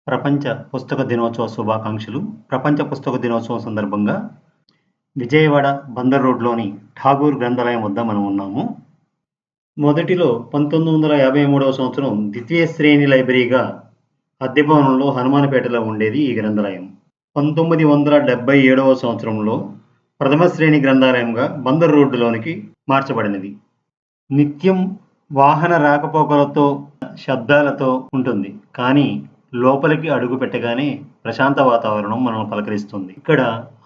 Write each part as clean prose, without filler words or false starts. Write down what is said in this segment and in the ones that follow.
ప్రపంచ పుస్తక దినోత్సవ శుభాకాంక్షలు. ప్రపంచ పుస్తక దినోత్సవం సందర్భంగా విజయవాడ బందర్ రోడ్‌లోని ఠాగూర్ గ్రంథాలయం వద్ద మనం ఉన్నాము. మొదటిలో 1953వ సంవత్సరం ద్వితీయ శ్రేణి లైబ్రరీగా అద్దె భవనంలో హనుమాన్‌పేటలో ఉండేది ఈ గ్రంథాలయం. 1977వ సంవత్సరంలో ప్రథమ శ్రేణి గ్రంథాలయంగా బందర్ రోడ్డులోనికి మార్చబడినది. నిత్యం వాహన రాకపోకలతో, శబ్దాలతో ఉంటుంది. కానీ లోపలికి అడుగు పెట్టగానే ప్రశాంత వాతావరణం మనల్ని పలకరిస్తుంది. ఇక్కడ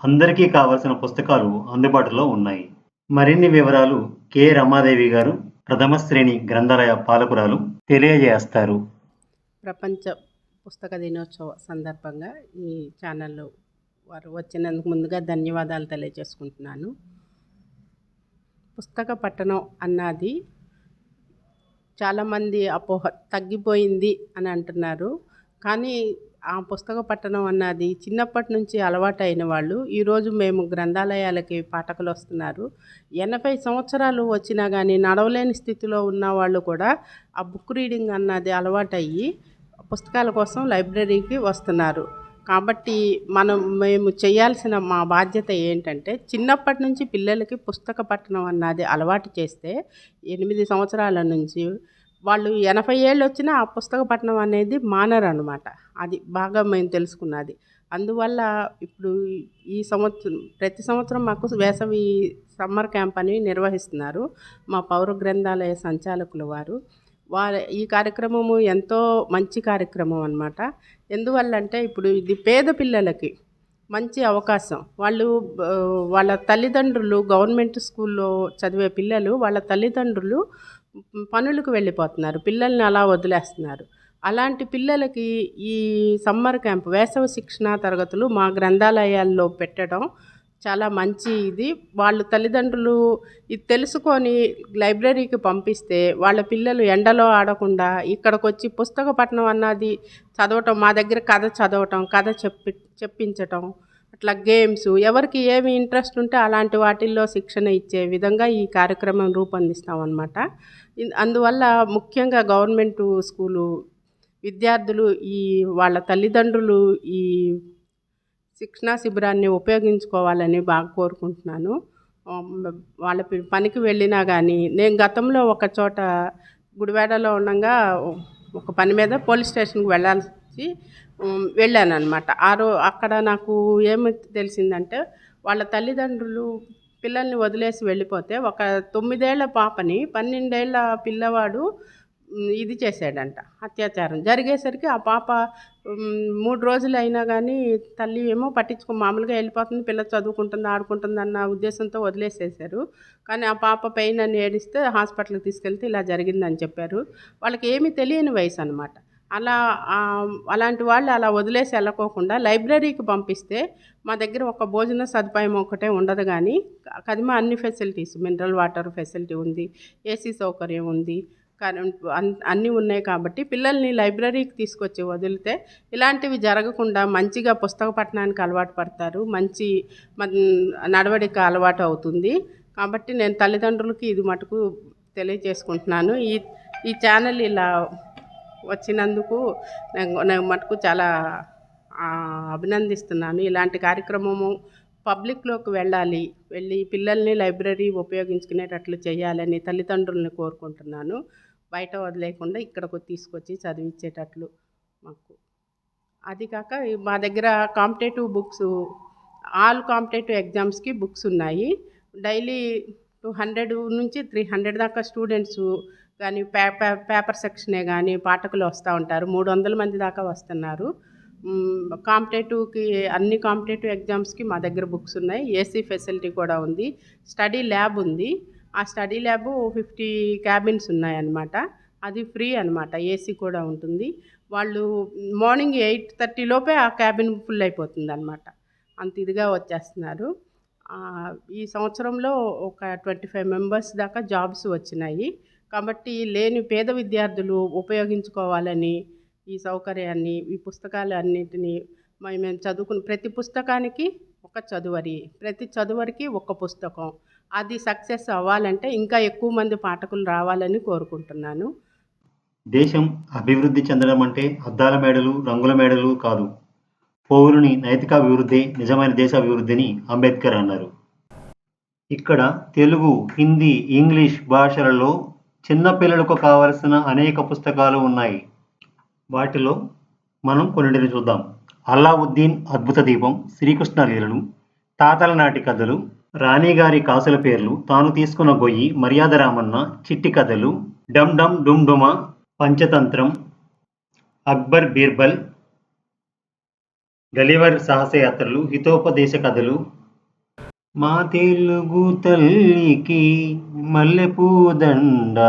అందరికీ కావాల్సిన పుస్తకాలు అందుబాటులో ఉన్నాయి. మరిన్ని వివరాలు కె. రమాదేవి గారు, ప్రథమ శ్రేణి గ్రంథాలయ పాలకురాలు తెలియజేస్తారు. ప్రపంచ పుస్తక దినోత్సవ సందర్భంగా ఈ ఛానల్లో వారు వచ్చినందుకు ముందుగా ధన్యవాదాలు తెలియజేసుకుంటున్నాను. పుస్తక పఠనం అన్నది చాలామంది అపోహ తగ్గిపోయింది అని అంటున్నారు. కానీ ఆ పుస్తక పఠనం అన్నది చిన్నప్పటి నుంచి అలవాటు అయిన వాళ్ళు ఈరోజు మేము గ్రంథాలయాలకి పాఠకులు వస్తున్నారు. 80 సంవత్సరాలు వచ్చినా కానీ నడవలేని స్థితిలో ఉన్న వాళ్ళు కూడా ఆ బుక్ రీడింగ్ అన్నది అలవాటయ్యి పుస్తకాల కోసం లైబ్రరీకి వస్తున్నారు. కాబట్టి మేము చేయాల్సిన మా బాధ్యత ఏంటంటే చిన్నప్పటి నుంచి పిల్లలకి పుస్తక పఠనం అన్నది అలవాటు చేస్తే 8 సంవత్సరాల నుంచి వాళ్ళు 80 ఏళ్ళు వచ్చినా ఆ పుస్తక పఠనం అనేది మానరనమాట. అది బాగా మేము తెలుసుకున్నది. అందువల్ల ఇప్పుడు ఈ ప్రతి సంవత్సరం మాకు వేసవి సమ్మర్ క్యాంప్ అని నిర్వహిస్తున్నారు మా పౌర గ్రంథాలయ సంచాలకులు వారు. ఈ కార్యక్రమము ఎంతో మంచి కార్యక్రమం అన్నమాట. ఎందువల్లంటే ఇప్పుడు ఇది పేద పిల్లలకి మంచి అవకాశం. వాళ్ళ తల్లిదండ్రులు గవర్నమెంట్ స్కూల్లో చదివే పిల్లలు వాళ్ళ తల్లిదండ్రులు పనులకు వెళ్ళిపోతున్నారు, పిల్లల్ని అలా వదిలేస్తున్నారు. అలాంటి పిల్లలకి ఈ సమ్మర్ క్యాంప్ వేసవి శిక్షణా తరగతులు మా గ్రంథాలయాల్లో పెట్టడం చాలా మంచి ఇది. వాళ్ళ తల్లిదండ్రులు ఇది తెలుసుకొని లైబ్రరీకి పంపిస్తే వాళ్ళ పిల్లలు ఎండలో ఆడకుండా ఇక్కడికి వచ్చి పుస్తక పఠనం అన్నది చదవటం, మా దగ్గర కథ చదవటం, కథ చెప్పించటం, అట్లా గేమ్స్, ఎవరికి ఏమి ఇంట్రెస్ట్ ఉంటే అలాంటి వాటిల్లో శిక్షణ ఇచ్చే విధంగా ఈ కార్యక్రమం రూపొందిస్తామన్నమాట. అందువల్ల ముఖ్యంగా గవర్నమెంటు స్కూలు విద్యార్థులు వాళ్ళ తల్లిదండ్రులు ఈ శిక్షణా శిబిరాన్ని ఉపయోగించుకోవాలని బాగా కోరుకుంటున్నాను. వాళ్ళ పనికి వెళ్ళినా కానీ నేను గతంలో ఒక చోట గుడివాడలో ఉండగా ఒక పని మీద పోలీస్ స్టేషన్కి వెళ్ళాను అనమాట. అక్కడ నాకు ఏమి తెలిసిందంటే వాళ్ళ తల్లిదండ్రులు పిల్లల్ని వదిలేసి వెళ్ళిపోతే ఒక 9 ఏళ్ల పాపని 12 ఏళ్ల పిల్లవాడు ఇది చేశాడంట, అత్యాచారం జరిగేసరికి ఆ పాప 3 రోజులు అయినా కానీ తల్లి ఏమో మామూలుగా వెళ్ళిపోతుంది, పిల్ల చదువుకుంటుంది, ఆడుకుంటుంది అన్న ఉద్దేశంతో వదిలేసేసారు. కానీ ఆ పాప పెయిన్ అని ఏడిస్తే హాస్పిటల్కి తీసుకెళ్తే ఇలా జరిగిందని చెప్పారు. వాళ్ళకి ఏమీ తెలియని వయసు అనమాట. అలాంటి వాళ్ళు అలా వదిలేసి వెళ్ళకోకుండా లైబ్రరీకి పంపిస్తే మా దగ్గర ఒక భోజన సదుపాయం ఒకటే ఉండదు, కానీ కదిమ అన్ని ఫెసిలిటీస్, మినరల్ వాటర్ ఫెసిలిటీ ఉంది, ఏసీ సౌకర్యం ఉంది, కరెంట్ అన్నీ ఉన్నాయి. కాబట్టి పిల్లల్ని లైబ్రరీకి తీసుకొచ్చి వదిలితే ఇలాంటివి జరగకుండా మంచిగా పుస్తక పఠనానికి అలవాటు పడతారు, మంచి నడవడిక అలవాటు అవుతుంది. కాబట్టి నేను తల్లిదండ్రులకి ఇది మటుకు తెలియజేసుకుంటున్నాను. ఈ ఛానల్ ఇలా వచ్చినందుకు నేను మటుకు చాలా అభినందిస్తున్నాను. ఇలాంటి కార్యక్రమము పబ్లిక్లోకి వెళ్ళి పిల్లల్ని లైబ్రరీ ఉపయోగించుకునేటట్లు చేయాలని తల్లిదండ్రులని కోరుకుంటున్నాను. బయట వదిలేకుండా ఇక్కడికి తీసుకొచ్చి చదివించేటట్లు మాకు. అది కాక మా దగ్గర కాంపిటేటివ్ బుక్స్, ఆల్ కాంపిటేటివ్ ఎగ్జామ్స్కి బుక్స్ ఉన్నాయి. డైలీ 200 నుంచి 300 దాకా స్టూడెంట్స్ కానీ పేపర్ సెక్షనే కానీ పాఠకులు వస్తూ ఉంటారు. 300 మంది దాకా వస్తున్నారు. అన్ని కాంపిటేటివ్ ఎగ్జామ్స్కి మా దగ్గర బుక్స్ ఉన్నాయి. ఏసీ ఫెసిలిటీ కూడా ఉంది. స్టడీ ల్యాబ్ ఉంది. ఆ స్టడీ ల్యాబ్ 50 క్యాబిన్స్ ఉన్నాయన్నమాట. అది ఫ్రీ అనమాట. ఏసీ కూడా ఉంటుంది. వాళ్ళు మార్నింగ్ 8:30 లోపే ఆ క్యాబిన్ ఫుల్ అయిపోతుంది అనమాట. అంత ఇదిగా వచ్చేస్తున్నారు. ఈ సంవత్సరంలో ఒక 25 మెంబర్స్ దాకా జాబ్స్ వచ్చినాయి. కాబట్టి లేని పేద విద్యార్థులు ఉపయోగించుకోవాలని ఈ సౌకర్యాన్ని, ఈ పుస్తకాలు అన్నింటినీ మేము చదువుకుని ప్రతి పుస్తకానికి ఒక చదువరి, ప్రతి చదువరికి ఒక పుస్తకం, అది సక్సెస్ అవ్వాలంటే ఇంకా ఎక్కువ మంది పాఠకులు రావాలని కోరుకుంటున్నాను. దేశం అభివృద్ధి చెందడం అంటే అద్దాల మేడలు, రంగుల మేడలు కాదు. పౌరుని నైతికాభివృద్ధే నిజమైన దేశాభివృద్ధిని అంబేద్కర్ అన్నారు. ఇక్కడ తెలుగు, హిందీ, ఇంగ్లీష్ భాషలలో చిన్న పిల్లలకు కావలసిన అనేక పుస్తకాలు ఉన్నాయి. వాటిలో మనం కొన్నిటిని చూద్దాం. అల్లావుద్దీన్ అద్భుత దీపం, శ్రీకృష్ణ లీలలు, తాతల నాటి కథలు, రాణిగారి కాసుల పేర్లు, తాను తీసుకున్న గొయ్యి, మర్యాద రామన్న, చిట్టి కథలు, డమ్ డమ్ డుమ్ డుమ, పంచతంత్రం, అక్బర్ బీర్బల్, గలివర్ సాహసయాత్రలు, హితోపదేశ కథలు, మా తెలుగు తల్లికి మల్లెపూదండ,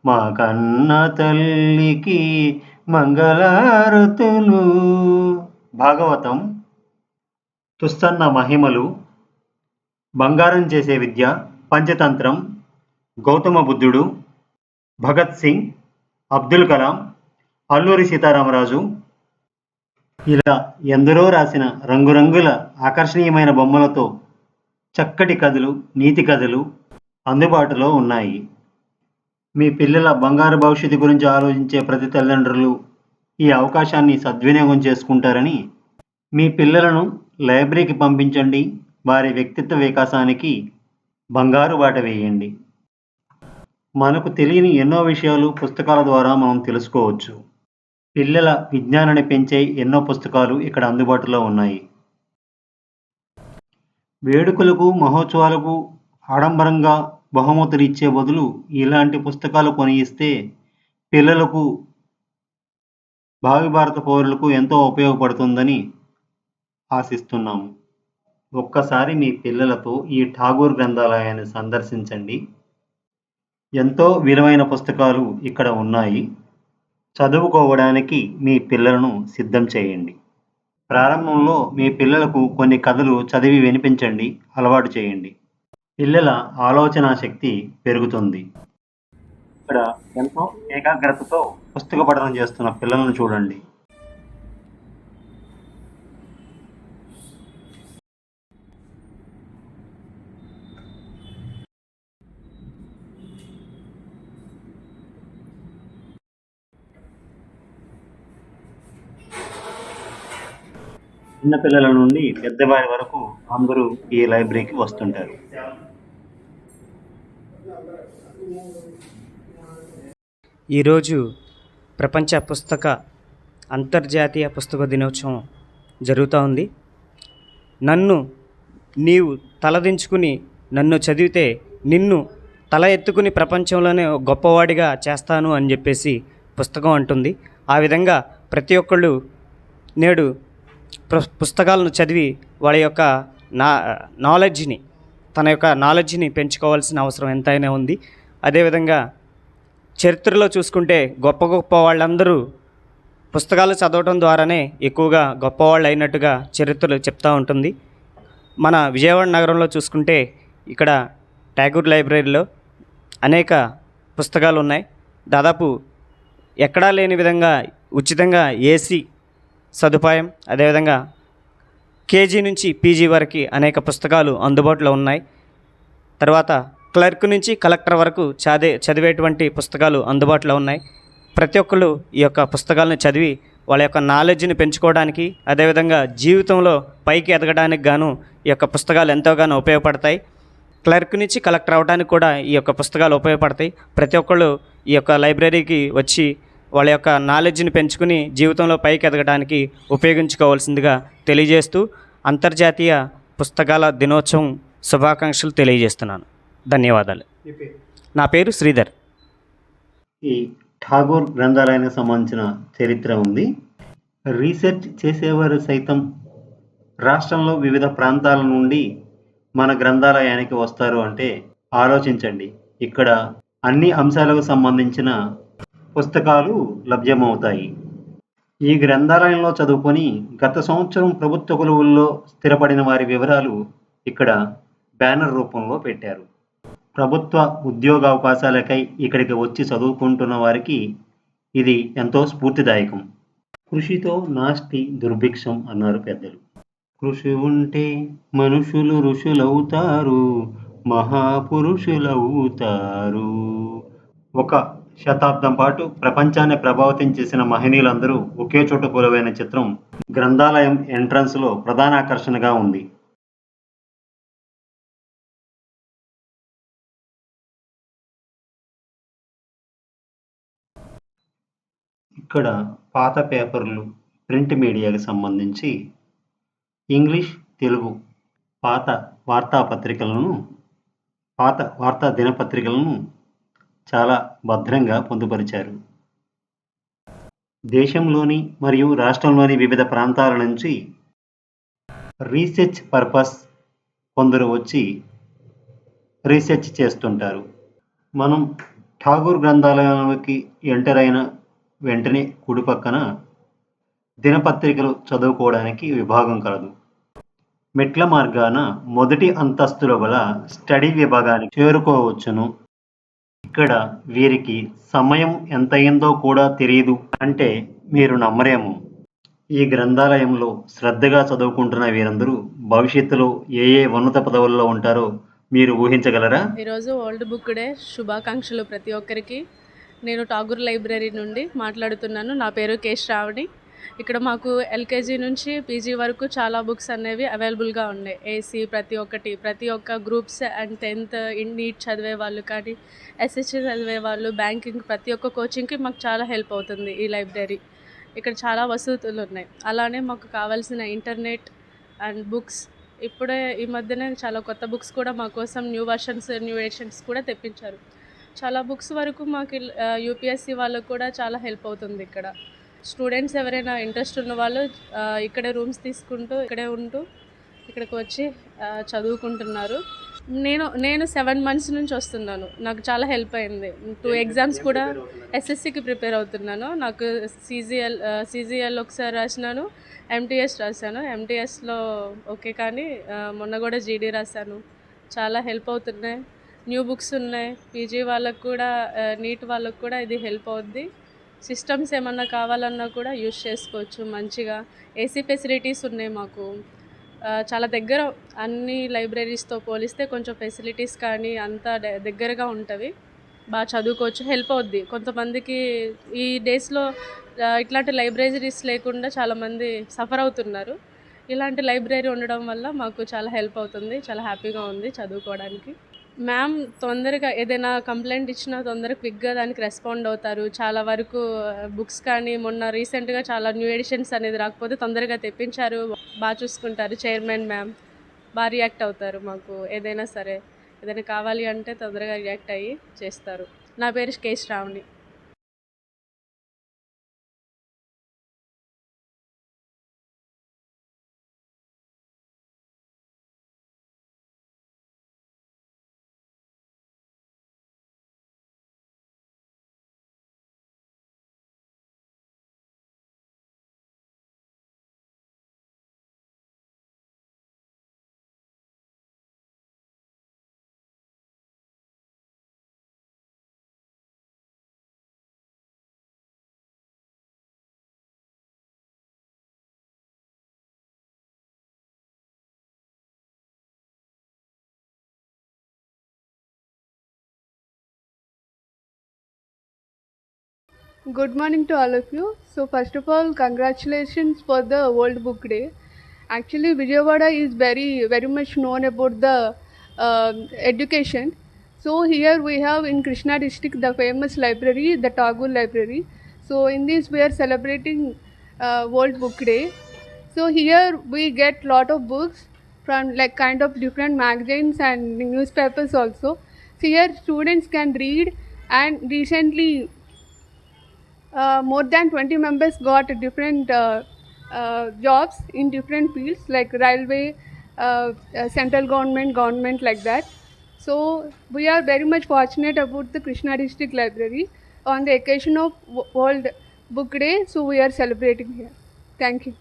మా కన్న తల్లికి మంగళారతులు, భాగవతం, తుస్తన్న మహిమలు, బంగారం చేసే విద్య, పంచతంత్రం, గౌతమ బుద్ధుడు, భగత్ సింగ్, అబ్దుల్ కలాం, అల్లూరి సీతారామరాజు, ఇలా ఎందరో రాసిన రంగురంగుల ఆకర్షణీయమైన బొమ్మలతో చక్కటి కథలు, నీతి కథలు అందుబాటులో ఉన్నాయి. మీ పిల్లల బంగారు భవిష్యత్తు గురించి ఆలోచించే ప్రతి తల్లిదండ్రులు ఈ అవకాశాన్ని సద్వినియోగం చేసుకుంటారని, మీ పిల్లలను లైబ్రరీకి పంపించండి. వారి వ్యక్తిత్వ వికాసానికి బంగారు బాట వేయండి. మనకు తెలియని ఎన్నో విషయాలు పుస్తకాల ద్వారా మనం తెలుసుకోవచ్చు. పిల్లల విజ్ఞానాన్ని పెంచే ఎన్నో పుస్తకాలు ఇక్కడ అందుబాటులో ఉన్నాయి. వేడుకలకు, మహోత్సవాలకు ఆడంబరంగా బహుమతులు ఇచ్చే బదులు ఇలాంటి పుస్తకాలు కొని ఇస్తే పిల్లలకు, భావి భారత పౌరులకు ఎంతో ఉపయోగపడుతుందని ఆశిస్తున్నాము. ఒక్కసారి మీ పిల్లలతో ఈ ఠాగూర్ గ్రంథాలయాన్ని సందర్శించండి. ఎంతో విలువైన పుస్తకాలు ఇక్కడ ఉన్నాయి. చదువుకోవడానికి మీ పిల్లలను సిద్ధం చేయండి. ప్రారంభంలో మీ పిల్లలకు కొన్ని కథలు చదివి వినిపించండి, అలవాటు చేయండి. పిల్లల ఆలోచనా శక్తి పెరుగుతుంది. ఇక్కడ ఎంతో ఏకాగ్రతతో పుస్తక పఠనం చేస్తున్న పిల్లలను చూడండి. చిన్నపిల్లల నుండి పెద్దవారి వరకు అందరూ ఈ లైబ్రరీకి వస్తుంటారు. ఈరోజు ప్రపంచ అంతర్జాతీయ పుస్తక దినోత్సవం జరుగుతూ ఉంది. నీవు తలదించుకుని నన్ను చదివితే నిన్ను తల ఎత్తుకుని ప్రపంచంలోనే గొప్పవాడిగా చేస్తాను అని చెప్పేసి పుస్తకం అంటుంది. ఆ విధంగా ప్రతి ఒక్కళ్ళు నేడు పుస్తకాలను చదివి వాళ్ళ యొక్క నాలెడ్జ్ని పెంచుకోవాల్సిన అవసరం ఎంతైనా ఉంది. అదేవిధంగా చరిత్రలో చూసుకుంటే గొప్ప గొప్ప వాళ్ళందరూ పుస్తకాలు చదవటం ద్వారానే ఎక్కువగా గొప్పవాళ్ళు అయినట్టుగా చరిత్రలు చెప్తూ ఉంటుంది. మన విజయవాడ నగరంలో చూసుకుంటే ఇక్కడ ఠాగూర్ లైబ్రరీలో అనేక పుస్తకాలు ఉన్నాయి. దాదాపు ఎక్కడా లేని విధంగా ఉచితంగా ఏసీ సదుపాయం, అదేవిధంగా కేజీ నుంచి పీజీ వరకు అనేక పుస్తకాలు అందుబాటులో ఉన్నాయి. తర్వాత క్లర్క్ నుంచి కలెక్టర్ వరకు చదివేటువంటి పుస్తకాలు అందుబాటులో ఉన్నాయి. ప్రతి ఒక్కళ్ళు ఈ యొక్క పుస్తకాలను చదివి వాళ్ళ యొక్క నాలెడ్జ్ని పెంచుకోవడానికి, అదేవిధంగా జీవితంలో పైకి ఎదగడానికి గాను ఈ యొక్క పుస్తకాలు ఎంతోగానో ఉపయోగపడతాయి. క్లర్క్ నుంచి కలెక్టర్ అవ్వడానికి కూడా ఈ యొక్క పుస్తకాలు ఉపయోగపడతాయి. ప్రతి ఒక్కళ్ళు ఈ యొక్క లైబ్రరీకి వచ్చి వాళ్ళ యొక్క నాలెడ్జ్ని పెంచుకుని జీవితంలో పైకి ఎదగడానికి ఉపయోగించుకోవాల్సిందిగా తెలియజేస్తూ అంతర్జాతీయ పుస్తకాల దినోత్సవం శుభాకాంక్షలు తెలియజేస్తున్నాను. ధన్యవాదాలు. నా పేరు శ్రీధర్. ఈ ఠాగూర్ గ్రంథాలయానికి సంబంధించిన చరిత్ర ఉంది. రీసెర్చ్ చేసేవారు సైతం రాష్ట్రంలో వివిధ ప్రాంతాల నుండి మన గ్రంథాలయానికి వస్తారు అంటే ఆలోచించండి. ఇక్కడ అన్ని అంశాలకు సంబంధించిన పుస్తకాలు లభ్యమవుతాయి. ఈ గ్రంథాలయంలో చదువుకొని గత సంవత్సరం ప్రభుత్వ కొలువుల్లో స్థిరపడిన వారి వివరాలు ఇక్కడ బ్యానర్ రూపంలో పెట్టారు. ప్రభుత్వ ఉద్యోగావకాశాలకై ఇక్కడికి వచ్చి చదువుకుంటున్న వారికి ఇది ఎంతో స్ఫూర్తిదాయకం. కృషితో నాస్తి దుర్భిక్షం అన్నారు పెద్దలు. కృషి ఉంటే మనుషులు ఋషులవుతారు, మహాపురుషులవుతారు. ఒక శతాబ్దం పాటు ప్రపంచాన్ని ప్రభావితం చేసిన మహనీయులందరూ ఒకే చోట కొలువైన చిత్రం గ్రంథాలయం ఎంట్రన్స్లో ప్రధాన ఆకర్షణగా ఉంది. ఇక్కడ పాత పేపర్లు, ప్రింట్ మీడియాకి సంబంధించి ఇంగ్లీష్, తెలుగు పాత వార్తాపత్రికలను పాత వార్తా దినపత్రికలను చాలా భద్రంగా పొందుపరిచారు. దేశంలోని మరియు రాష్ట్రంలోని వివిధ ప్రాంతాల నుంచి రీసెర్చ్ పర్పస్ కొందరు వచ్చి రీసెర్చ్ చేస్తుంటారు. మనం ఠాగూర్ గ్రంథాలయంలోకి ఎంటర్ అయిన వెంటనే కుడి పక్కన దినపత్రికలు చదువుకోవడానికి విభాగం కలదు. మెట్ల మార్గాన మొదటి అంతస్తులో గల స్టడీ విభాగానికి చేరుకోవచ్చును. ఇక్కడ వీరికి సమయం ఎంతయిందో కూడా తెలియదు అంటే మీరు నమ్మరేమో. ఈ గ్రంథాలయంలో శ్రద్ధగా చదువుకుంటున్న వీరందరూ భవిష్యత్తులో ఏ ఉన్నత పదవుల్లో ఉంటారో మీరు ఊహించగలరా? ఈరోజు వరల్డ్ బుక్ డే శుభాకాంక్షలు ప్రతి ఒక్కరికి. నేను ఠాగూర్ లైబ్రరీ నుండి మాట్లాడుతున్నాను. నా పేరు కే శ్రావణి. ఇక్కడ మాకు ఎల్కేజీ నుంచి పీజీ వరకు చాలా బుక్స్ అనేవి అవైలబుల్గా ఉన్నాయి. ఏసీ ప్రతి ఒక్క గ్రూప్స్ అండ్ 10th నీట్ చదివే వాళ్ళు కానీ, ఎస్ఎస్సి చదివే వాళ్ళు, బ్యాంకింగ్ ప్రతి ఒక్క కోచింగ్కి మాకు చాలా హెల్ప్ అవుతుంది ఈ లైబ్రరీ. ఇక్కడ చాలా వసతులు ఉన్నాయి. అలానే మాకు కావాల్సిన ఇంటర్నెట్ అండ్ బుక్స్ ఇప్పుడే ఈ మధ్యనే చాలా కొత్త బుక్స్ కూడా మా కోసం న్యూ ఎడిషన్స్ కూడా తెప్పించారు. చాలా బుక్స్ వరకు మాకు యూపీఎస్సీ వాళ్ళకు కూడా చాలా హెల్ప్ అవుతుంది ఇక్కడ. స్టూడెంట్స్ ఎవరైనా ఇంట్రెస్ట్ ఉన్న వాళ్ళు ఇక్కడే రూమ్స్ తీసుకుంటూ ఇక్కడే ఉంటూ ఇక్కడికి వచ్చి చదువుకుంటున్నారు. నేను 7 months నుంచి వస్తున్నాను. నాకు చాలా హెల్ప్ అయింది. 2 ఎగ్జామ్స్ కూడా ఎస్ఎస్సికి ప్రిపేర్ అవుతున్నాను. నాకు సీజీఎల్ ఒకసారి రాసినాను, ఎంటీఎస్ రాశాను. ఎంటీఎస్లో ఓకే, కానీ మొన్న కూడా జీడీ రాశాను. చాలా హెల్ప్ అవుతున్నాయి. న్యూ బుక్స్ ఉన్నాయి. పీజీ వాళ్ళకు కూడా నీట్ వాళ్ళకు కూడా ఇది హెల్ప్ అవుద్ది. సిస్టమ్స్ ఏమన్నా కావాలన్నా కూడా యూజ్ చేసుకోవచ్చు మంచిగా. ఏసీ ఫెసిలిటీస్ ఉన్నాయి మాకు. చాలా దగ్గర, అన్ని లైబ్రరీస్తో పోలిస్తే కొంచెం ఫెసిలిటీస్ కానీ అంతా దగ్గరగా ఉంటవి. బాగా చదువుకోవచ్చు, హెల్ప్ అవుద్ది. కొంతమందికి ఈ డేస్లో ఇట్లాంటి లైబ్రరీస్ లేకుండా చాలామంది సఫర్ అవుతున్నారు. ఇలాంటి లైబ్రరీ ఉండడం వల్ల మాకు చాలా హెల్ప్ అవుతుంది. చాలా హ్యాపీగా ఉంది చదువుకోవడానికి. మ్యామ్ తొందరగా ఏదైనా కంప్లైంట్ ఇచ్చినా తొందరగా క్విక్గా దానికి రెస్పాండ్ అవుతారు. చాలా వరకు బుక్స్ కానీ మొన్న రీసెంట్గా చాలా న్యూ ఎడిషన్స్ అనేది రాకపోతే తొందరగా తెప్పించారు. బాగా చూసుకుంటారు. చైర్మన్ మ్యామ్ బాగా రియాక్ట్ అవుతారు. మాకు ఏదైనా సరే, ఏదైనా కావాలి అంటే తొందరగా రియాక్ట్ అయ్యి చేస్తారు. నా పేరు కే Shravani. Good morning to all of you. So first of all, congratulations for the World Book Day. Actually, Vijayawada is very much known about the education. So here we have in Krishna district the famous library, the Tagore Library. So in this we are celebrating World Book Day. So here we get lot of books from like kind of different magazines and newspapers also. So here students can read, and recently more than 20 members got different jobs in different fields like railway, central government like that. So we are very much fortunate about the Krishna District Library on the occasion of World Book Day. So we are celebrating here. Thank you.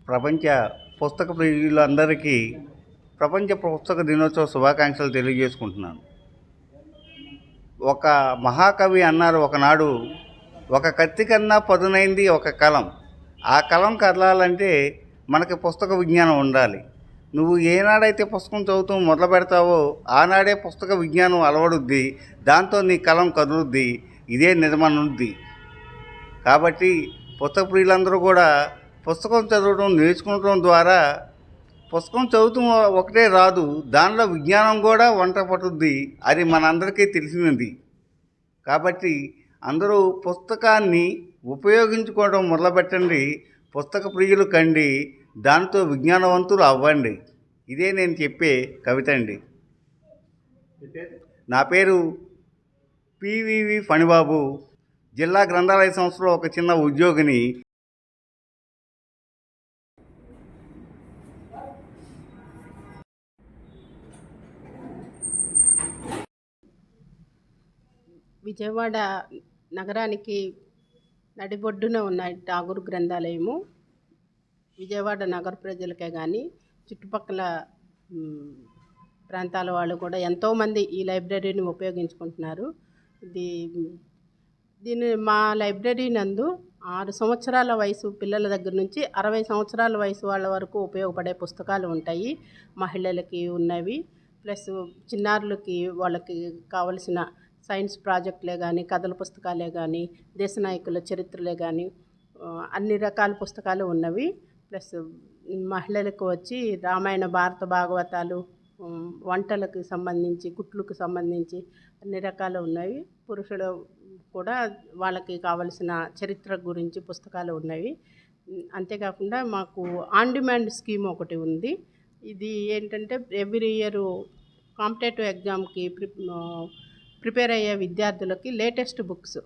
ప్రపంచ పుస్తక ప్రియులందరికీ ప్రపంచ పుస్తక దినోత్సవ శుభాకాంక్షలు తెలియజేసుకుంటున్నాను. ఒక మహాకవి అన్నారు ఒకనాడు, ఒక కత్తి కన్నా పదునైంది ఒక కలం. ఆ కలం కదలాలంటే మనకి పుస్తక విజ్ఞానం ఉండాలి. నువ్వు ఏనాడైతే పుస్తకం చదువుతూ మొదలు పెడతావో ఆనాడే పుస్తక విజ్ఞానం అలవడుద్ది, దాంతో నీ కలం కదులుద్ది. ఇదే నిజమనుద్ది. కాబట్టి పుస్తక ప్రియులందరూ కూడా పుస్తకం చదవడం నేర్చుకోవడం ద్వారా పుస్తకం చదువుతూ ఒకటే రాదు, దానిలో విజ్ఞానం కూడా వంట పట్టుద్ది. అది మనందరికీ తెలిసినది. కాబట్టి అందరూ పుస్తకాన్ని ఉపయోగించుకోవడం మొదలుపెట్టండి, పుస్తక ప్రియులు కండి, దాంతో విజ్ఞానవంతులు అవ్వండి. ఇదే నేను చెప్పే కవిత అండి. నా పేరు పివివి ఫణిబాబు. జిల్లా గ్రంథాలయ సంస్థలో ఒక చిన్న ఉద్యోగిని. విజయవాడ నగరానికి నడిబొడ్డున ఉన్న ఠాగూర్ గ్రంథాలయము విజయవాడ నగర ప్రజలకే కానీ చుట్టుపక్కల ప్రాంతాల వాళ్ళు కూడా ఎంతోమంది ఈ లైబ్రరీని ఉపయోగించుకుంటున్నారు. దీని మా లైబ్రరీ నందు 6 సంవత్సరాల వయసు పిల్లల దగ్గర నుంచి 60 సంవత్సరాల వయసు వాళ్ళ వరకు ఉపయోగపడే పుస్తకాలు ఉంటాయి. మహిళలకి ఉన్నవి, ప్లస్ చిన్నారులకి వాళ్ళకి కావలసిన సైన్స్ ప్రాజెక్టులే కానీ, కథల పుస్తకాలే కానీ, దేశ నాయకుల చరిత్రలే కానీ అన్ని రకాల పుస్తకాలు ఉన్నవి. ప్లస్ మహిళలకు వచ్చి రామాయణ, భారత, భాగవతాలు, వంటలకు సంబంధించి, కుట్లకు సంబంధించి అన్ని రకాలు ఉన్నాయి. పురుషులు కూడా వాళ్ళకి కావలసిన చరిత్ర గురించి పుస్తకాలు ఉన్నవి. అంతేకాకుండా మాకు ఆన్ డిమాండ్ స్కీమ్ ఒకటి ఉంది. ఇది ఏంటంటే ఎవ్రీ ఇయర్ కాంపిటేటివ్ ఎగ్జామ్కి ప్రిపేర్ అయ్యే విద్యార్థులకి లేటెస్ట్ బుక్స్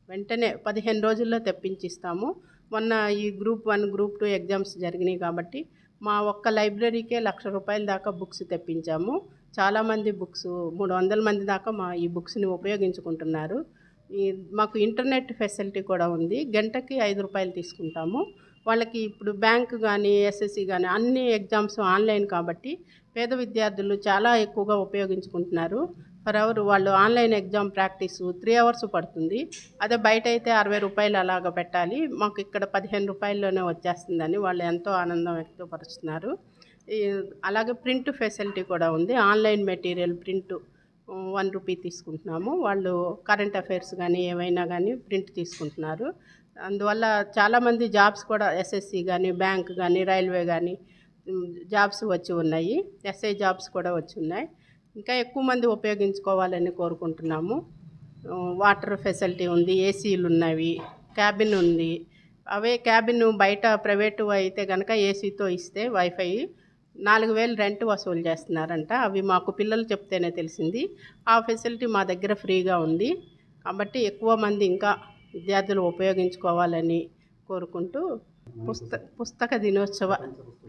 వెంటనే 15 రోజుల్లో తెప్పించిస్తాము. మొన్న ఈ గ్రూప్ 1, గ్రూప్ 2 ఎగ్జామ్స్ జరిగినాయి కాబట్టి మా ఒక్క లైబ్రరీకే ₹1,00,000 దాకా బుక్స్ తెప్పించాము. చాలామంది బుక్స్ 300 మంది దాకా ఈ బుక్స్ని ఉపయోగించుకుంటున్నారు. మాకు ఇంటర్నెట్ ఫెసిలిటీ కూడా ఉంది. గంటకి ₹5 తీసుకుంటాము. వాళ్ళకి ఇప్పుడు బ్యాంక్ కానీ, ఎస్ఎస్సి కానీ అన్ని ఎగ్జామ్స్ ఆన్లైన్ కాబట్టి పేద విద్యార్థులు చాలా ఎక్కువగా ఉపయోగించుకుంటున్నారు. పర్ అవర్ వాళ్ళు ఆన్లైన్ ఎగ్జామ్ ప్రాక్టీస్ 3 అవర్స్ పడుతుంది. అదే బయట అయితే ₹60 అలాగ పెట్టాలి. మాకు ఇక్కడ ₹15లోనే వచ్చేస్తుందని వాళ్ళు ఎంతో ఆనందం వ్యక్తపరుస్తున్నారు. అలాగే ప్రింట్ ఫెసిలిటీ కూడా ఉంది. ఆన్లైన్ మెటీరియల్ ప్రింట్ ₹1 తీసుకుంటున్నాము. వాళ్ళు కరెంట్ అఫైర్స్ కానీ ఏవైనా కానీ ప్రింట్ తీసుకుంటున్నారు. అందువల్ల చాలామంది జాబ్స్ కూడా ఎస్ఎస్సి కానీ, బ్యాంక్ కానీ, రైల్వే కానీ జాబ్స్ వచ్చి ఉన్నాయి. ఎస్ఐ జాబ్స్ కూడా వచ్చి ఉన్నాయి. ఇంకా ఎక్కువ మంది ఉపయోగించుకోవాలని కోరుకుంటున్నాము. వాటర్ ఫెసిలిటీ ఉంది, ఏసీలు ఉన్నవి, క్యాబిన్ ఉంది. అవే క్యాబిన్ బయట ప్రైవేటు అయితే కనుక ఏసీతో ఇస్తే వైఫై 4,000 రెంట్ వసూలు చేస్తున్నారంట. అవి మాకు పిల్లలు చెప్తేనే తెలిసింది. ఆ ఫెసిలిటీ మా దగ్గర ఫ్రీగా ఉంది. కాబట్టి ఎక్కువ మంది ఇంకా విద్యార్థులు ఉపయోగించుకోవాలని కోరుకుంటూ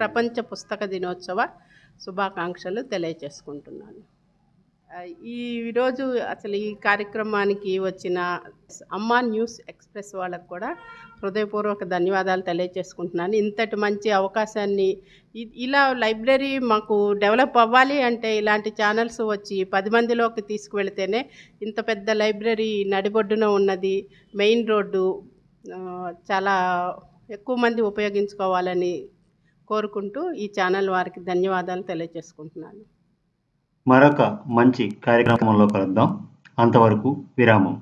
ప్రపంచ పుస్తక దినోత్సవ శుభాకాంక్షలు తెలియచేసుకుంటున్నాను. ఈరోజు అసలు ఈ కార్యక్రమానికి వచ్చిన అమ్మా న్యూస్ ఎక్స్ప్రెస్ వాళ్ళకు కూడా హృదయపూర్వక ధన్యవాదాలు తెలియజేసుకుంటున్నాను. ఇంతటి మంచి అవకాశాన్ని ఇలా లైబ్రరీ మాకు డెవలప్ అవ్వాలి అంటే ఇలాంటి ఛానల్స్ వచ్చి 10 మందిలోకి తీసుకువెళితేనే ఇంత పెద్ద లైబ్రరీ నడిబొడ్డున ఉన్నది, మెయిన్ రోడ్డు, చాలా ఎక్కువ మంది ఉపయోగించుకోవాలని కోరుకుంటూ ఈ ఛానల్ వారికి ధన్యవాదాలు తెలియజేసుకుంటున్నాను. మరొక మంచి కార్యక్రమంలో కలుద్దాం. అంతవరకు విరామం.